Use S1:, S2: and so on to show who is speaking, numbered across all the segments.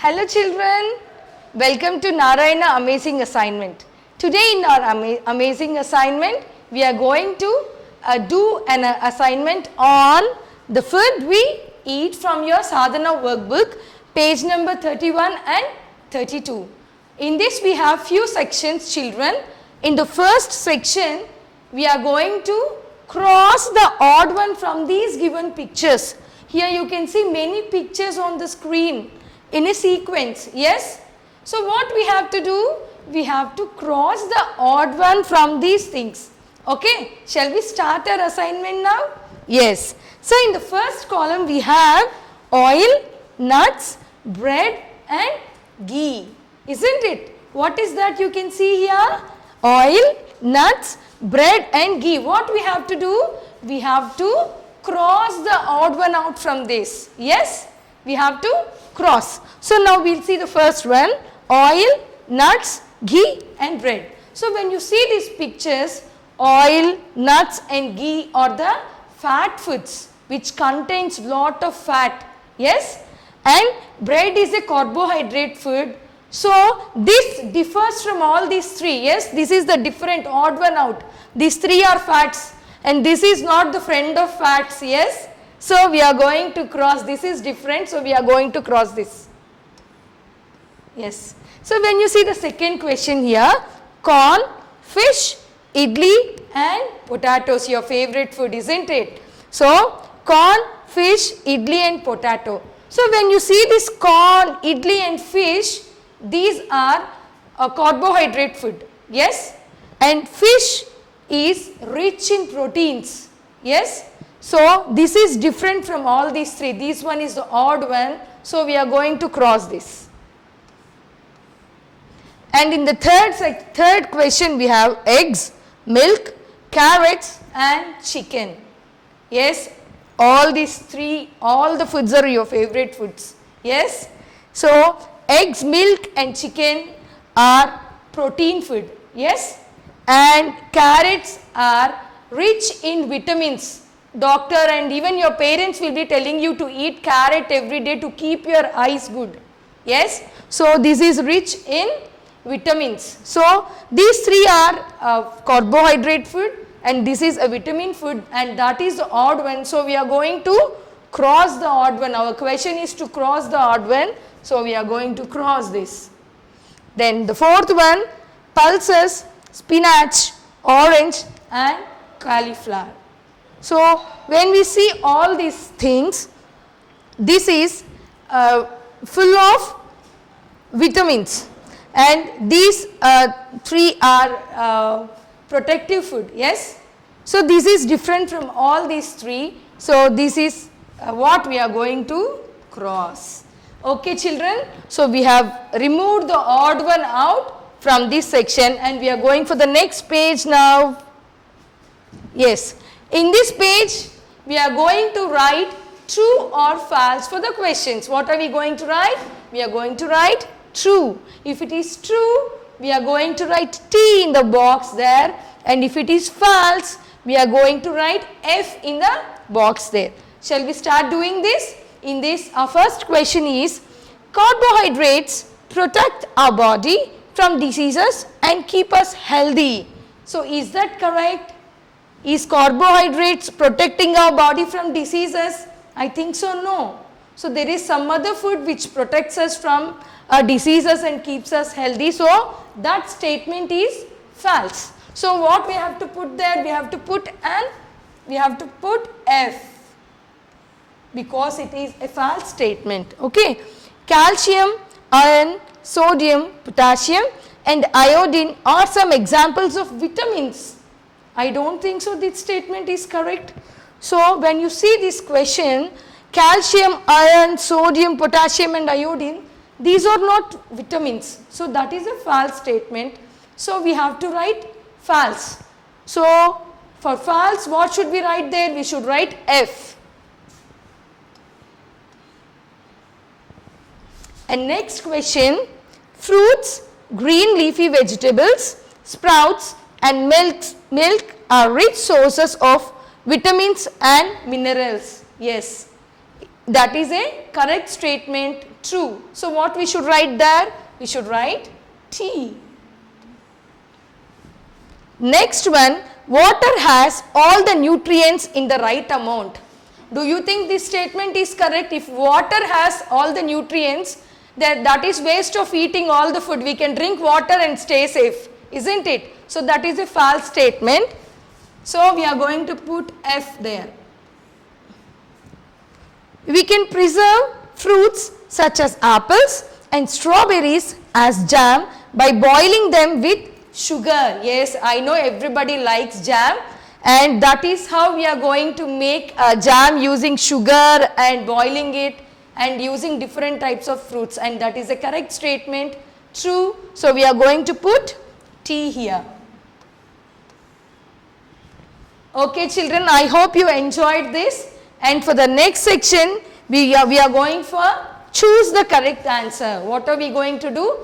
S1: Hello children, welcome to Narayana Amazing Assignment. Today in our amazing assignment, we are going to do an assignment on the food we eat from your Sadhana workbook, page number 31 and 32. In this we have few sections children. In the first section, we are going to cross the odd one from these given pictures. Here you can see many pictures on the screen in a sequence, yes? So what we have to do? We have to cross the odd one from these things. Okay, shall we start our assignment now? Yes. So in the first column we have oil, nuts, bread and ghee. Isn't it? What is that you can see here? Oil, nuts, bread and ghee. What we have to do? We have to cross the odd one out from this. Yes? We have to cross. So now we'll see the first one, oil, nuts, ghee and bread. So when you see these pictures, oil, nuts and ghee are the fat foods which contains lot of fat. Yes? And bread is a carbohydrate food. So this differs from all these three. Yes? This is the different odd one out. These three are fats and this is not the friend of fats. Yes? So we are going to cross, this is different, so we are going to cross this. Yes. So when you see the second question here, corn, fish, idli and potatoes, your favorite food, isn't it? So corn, fish, idli and potato. So when you see this corn, idli and fish, these are a carbohydrate food. Yes. And fish is rich in proteins. Yes. So this is different from all these three. This one is the odd one. So we are going to cross this. And in the third question we have eggs, milk, carrots and chicken. Yes, all these three, all the foods are your favorite foods. Yes. So eggs, milk and chicken are protein food. Yes. And carrots are rich in vitamins. Doctor and even your parents will be telling you to eat carrot every day to keep your eyes good. Yes. So this is rich in vitamins. So these three are carbohydrate food and this is a vitamin food and that is the odd one. So we are going to cross the odd one. Our question is to cross the odd one. So we are going to cross this. Then the fourth one, pulses, spinach, orange and cauliflower. So when we see all these things, this is full of vitamins and these three are protective food. Yes. So this is different from all these three. So this is what we are going to cross. Okay children. So we have removed the odd one out from this section and we are going for the next page now. Yes. In this page, we are going to write true or false for the questions. What are we going to write? We are going to write true. If it is true, we are going to write T in the box there. And if it is false, we are going to write F in the box there. Shall we start doing this? In this, our first question is, carbohydrates protect our body from diseases and keep us healthy. So, is that correct? Is carbohydrates protecting our body from diseases? I think so, no. So there is some other food which protects us from diseases and keeps us healthy. So that statement is false. So what we have to put there? We have to put F because it is a false statement. Okay. Calcium, iron, sodium, potassium and iodine are some examples of vitamins. I don't think so this statement is correct. So when you see this question, calcium, iron, sodium, potassium and iodine, these are not vitamins. So that is a false statement. So we have to write false. So for false, what should we write there? We should write F. And next question, fruits, green leafy vegetables, sprouts and milk are rich sources of vitamins and minerals. Yes. That is a correct statement, true. So what we should write there? We should write T. Next one, water has all the nutrients in the right amount. Do you think this statement is correct? If water has all the nutrients, then that is waste of eating all the food. We can drink water and stay safe, isn't it? So that is a false statement. So we are going to put F there. We can preserve fruits such as apples and strawberries as jam by boiling them with sugar. Yes, I know everybody likes jam, and that is how we are going to make jam using sugar and boiling it and using different types of fruits, and that is a correct statement, true. So we are going to put T here. Okay children, I hope you enjoyed this, and for the next section we are going for choose the correct answer. What are we going to do?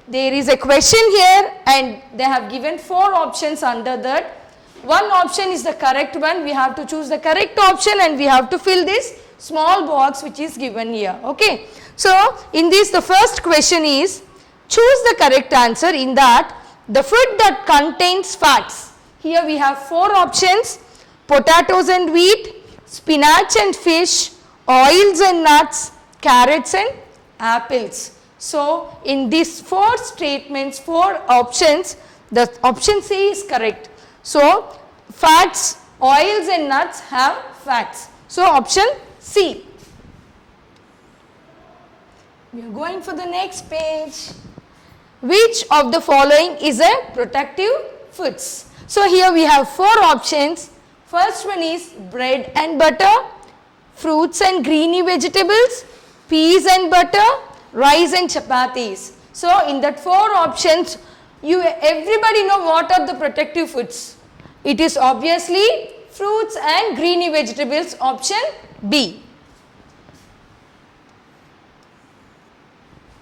S1: There is a question here and they have given 4 options under that. One option is the correct one. We have to choose the correct option and we have to fill this small box which is given here. Okay. So in this, the first question is choose the correct answer in that the food that contains fats. Here we have 4 options: potatoes and wheat, spinach and fish, oils and nuts, carrots and apples. So in these 4 statements, 4 options, the option C is correct. So fats, oils and nuts have fats. So option C. We are going for the next page. Which of the following is a protective foods? So here we have 4 options. First one is bread and butter, fruits and greeny vegetables, peas and butter, rice and chapatis. So in that 4 options, everybody know what are the protective foods. It is obviously fruits and greeny vegetables, option B.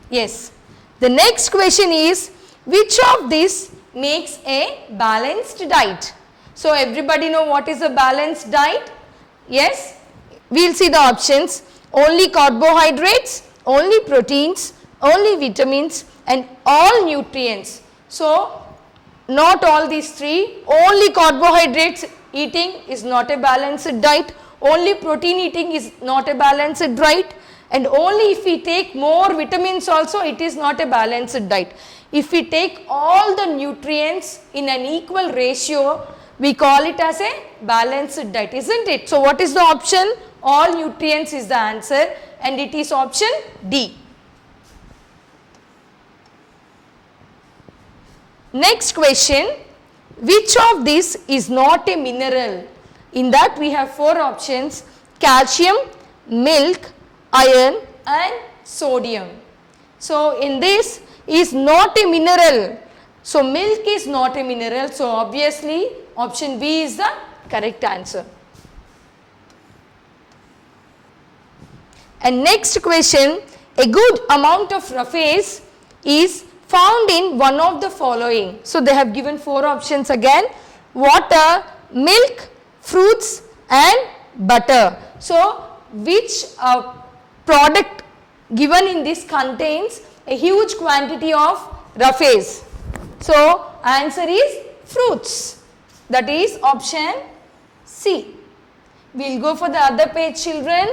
S1: Yes. The next question is which of these makes a balanced diet? So everybody know what is a balanced diet? Yes. We will see the options: only carbohydrates, only proteins, only vitamins and all nutrients. So not all these 3. Only carbohydrates eating is not a balanced diet, only protein eating is not a balanced diet, and only if we take more vitamins also it is not a balanced diet. If we take all the nutrients in an equal ratio, we call it as a balanced diet, isn't it? So what is the option? All nutrients is the answer and it is option D. Next question, which of these is not a mineral? In that we have 4 options: calcium, milk, iron and sodium. So in this is not a mineral. So milk is not a mineral. So obviously option B is the correct answer. And next question, a good amount of roughage is found in one of the following. So they have given 4 options again: water, milk, fruits and butter. So which product given in this contains a huge quantity of roughage? So answer is fruits. That is option C. We will go for the other page children.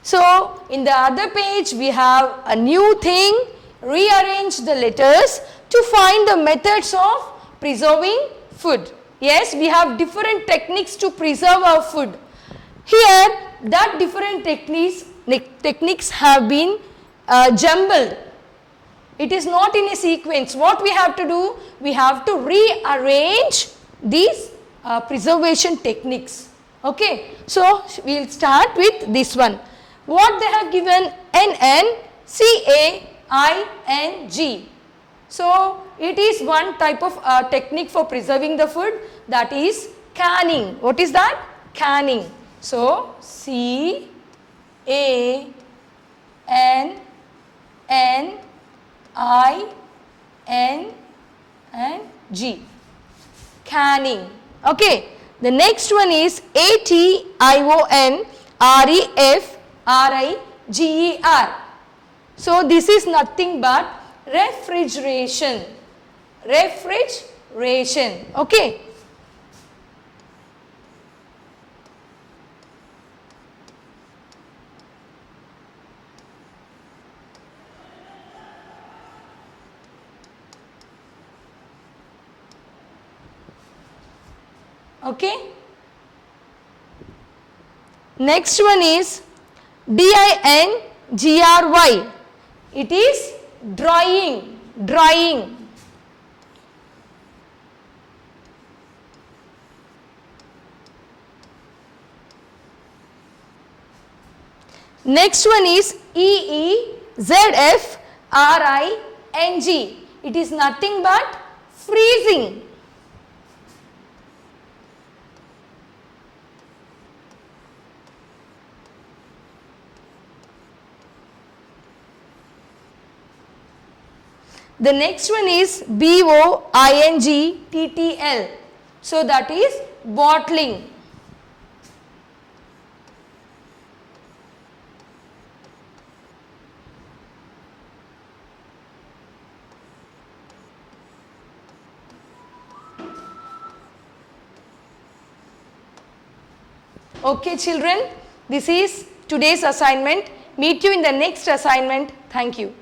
S1: So in the other page we have a new thing: rearrange the letters to find the methods of preserving food. Yes, we have different techniques to preserve our food. Here that different techniques have been jumbled. It is not in a sequence. What we have to do? We have to rearrange these preservation techniques. Okay. So we will start with this one. What they have given: NN, CAING. So it is one type of technique for preserving the food, that is canning. What is that? Canning. So CANNNG. Canning. Okay. The next one is ATIONREFRIZING. G-E-R. So this is nothing but refrigeration. Refrigeration. Okay. Okay. Next one is D-I-N-G-R-Y. It is drying. Drying. Next one is E-E-Z-F-R-I-N-G. It is nothing but freezing. The next one is B-O-I-N-G-T-T-L. So that is bottling. Okay children, this is today's assignment. Meet you in the next assignment. Thank you.